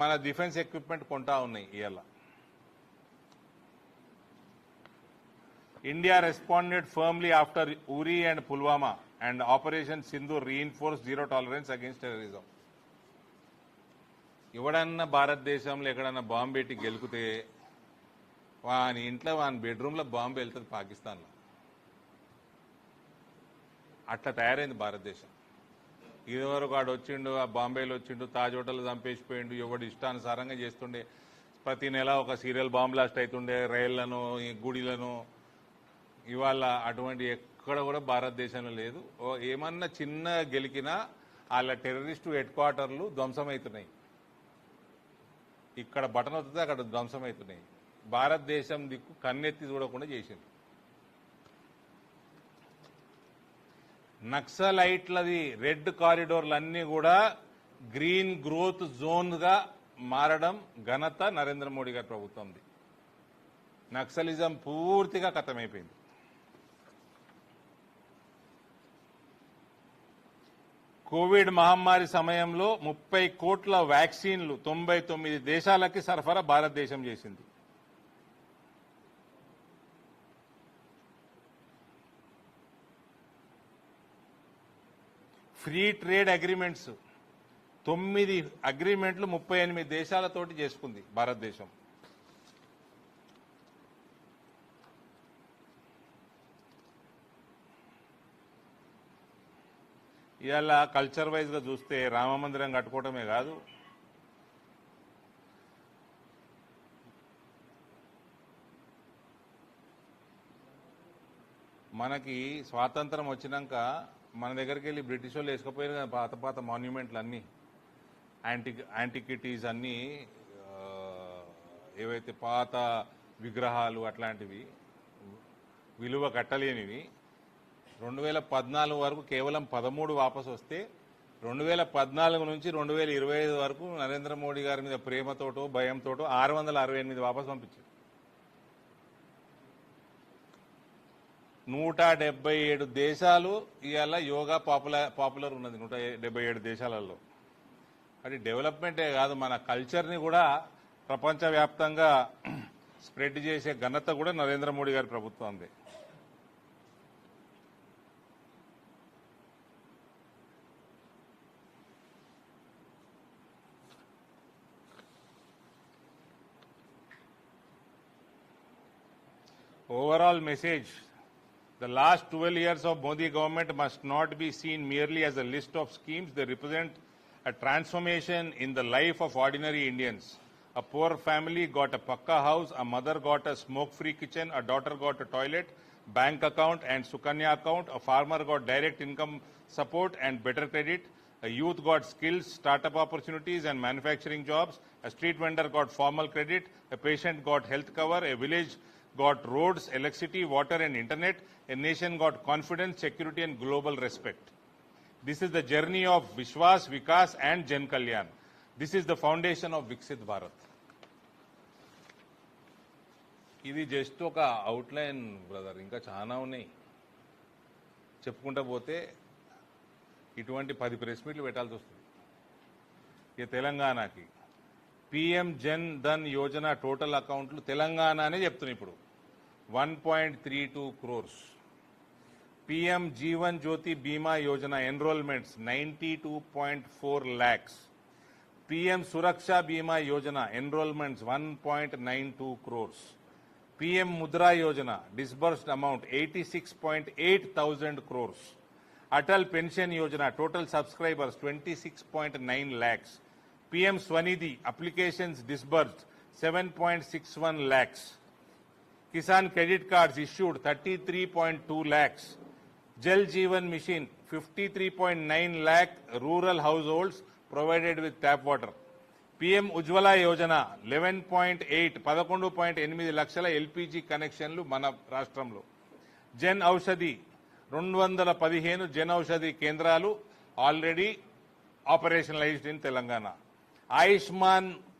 మన defence equipment కొంటా ఉన్నాయి ఇవాళ. India responded firmly after Uri and Pulwama, and Operation Sindhu reinforced zero tolerance against terrorism. ఎవడన్నా భారతదేశంలో ఎక్కడన్నా బాంబు పెట్టి గెలుకుతే వాని ఇంట్లో వాని బెడ్రూమ్లో బాంబు వెళ్తుంది పాకిస్తాన్లో. అట్లా తయారైంది భారతదేశం. ఇదివరకు వాడు వచ్చిండు, ఆ బాంబేలో వచ్చిండు, తాజ్ హోటల్ చంపేసిపోయిండు, ఎవడు ఇష్టానుసారంగా చేస్తుండే. ప్రతి నెల ఒక సీరియల్ బాంబ్ బ్లాస్ట్ అవుతుండే, రైళ్లను, గుడిలను. ఇవాళ అటువంటి ఎక్కడ కూడా భారతదేశంలో లేదు. ఏమన్నా చిన్న గెలికినా వాళ్ళ టెర్రరిస్టు హెడ్ క్వార్టర్లు ధ్వంసమవుతున్నాయి. ఇక్కడ బటన్ అవుతుంది, అక్కడ ధ్వంసమవుతున్నాయి. భారతదేశం దిక్కు కన్నెత్తి చూడకుండా చేసింది. నక్సలైట్లది రెడ్ కారిడోర్లన్నీ కూడా గ్రీన్ గ్రోత్ జోన్గా మారడం ఘనత నరేంద్ర మోడీ గారి ప్రభుత్వంది. నక్సలిజం పూర్తిగా ఖతమైపోయింది. కోవిడ్ మహమ్మారి సమయంలో 30 కోట్ల వ్యాక్సిన్లు 99 దేశాలకి సరఫరా భారతదేశం చేసింది. ఫ్రీ ట్రేడ్ అగ్రిమెంట్స్ 9 అగ్రిమెంట్లు 38 దేశాలతోటి చేసుకుంది భారతదేశం. ఇవాళ కల్చర్ వైజ్గా చూస్తే రామ మందిరం కట్టుకోవటమే కాదు, మనకి స్వాతంత్రం వచ్చినాక మన దగ్గరికి వెళ్ళి బ్రిటిష్ వాళ్ళు వేసుకుపోయారు కదా పాత పాత మాన్యుమెంట్లు అన్నీ, యాంటిక్విటీస్ అన్నీ, ఏవైతే పాత విగ్రహాలు అట్లాంటివి విలువ కట్టలేనివి 2014 వరకు కేవలం 13 వాపసు వస్తే 2014 నుంచి 2025 వరకు నరేంద్ర మోడీ గారి మీద ప్రేమతోటో భయంతోటో 668 వాపసు పంపించారు. 177 దేశాలు ఇవాళ యోగా పాపులర్ ఉన్నది 177 దేశాలలో. అది డెవలప్మెంటే కాదు, మన కల్చర్ని కూడా ప్రపంచవ్యాప్తంగా స్ప్రెడ్ చేసే ఘనత కూడా నరేంద్ర మోడీ గారి ప్రభుత్వందే. Overall message: the last 12 years of Modi government must not be seen merely as a list of schemes. They represent a transformation in the life of ordinary Indians. A poor family got a pakka house, a mother got a smoke-free kitchen, a daughter got a toilet, bank account and Sukanya account, a farmer got direct income support and better credit, a youth got skills, startup opportunities and manufacturing jobs, a street vendor got formal credit, a patient got health cover, a village got roads, electricity, water and internet. A nation got confidence, security and global respect. This is the journey of Vishwas, Vikas and Jan Kalyan. This is the foundation of Viksit Bharat. ఇది just ఒక outline brother, ఇంకా చాలా ఉన్నాయి చెప్పుకుంటా పోతే. ఇటువంటి 10 press మీట్లు పెట్టాల్సి వస్తుంది. ఇక తెలంగాణకి పీఎం జన్ ధన్ యోజన టోటల్ అకౌంట్లు తెలంగాణనే చెప్తున్నాయి ఇప్పుడు 1.32 crores. పీఎం జీవన్ జ్యోతి బీమా యోజన ఎన్రోల్మెంట్స్ 92.4 lakhs. పీఎం సురక్ష బీమా Yojana enrolments 1.92 crores. PM Mudra Yojana disbursed amount 86.8 thousand crores. Atal pension Yojana total subscribers 26.9 lakhs. PM Swanidhi applications disbursed 7.61 lakhs. Kisan credit cards issued 33.2 lakhs. Jal Jeevan Mission 53.9 lakh rural households provided with tap water. PM Ujjwala Yojana 11.8 లక్షల LPG కనెక్షన్లు మన రాష్ట్రంలో. జన్ ఔషధి 215 జన్ ఔషధి కేంద్రాలు already ఆపరేషనలైజ్డ్ in Telangana. Ayushman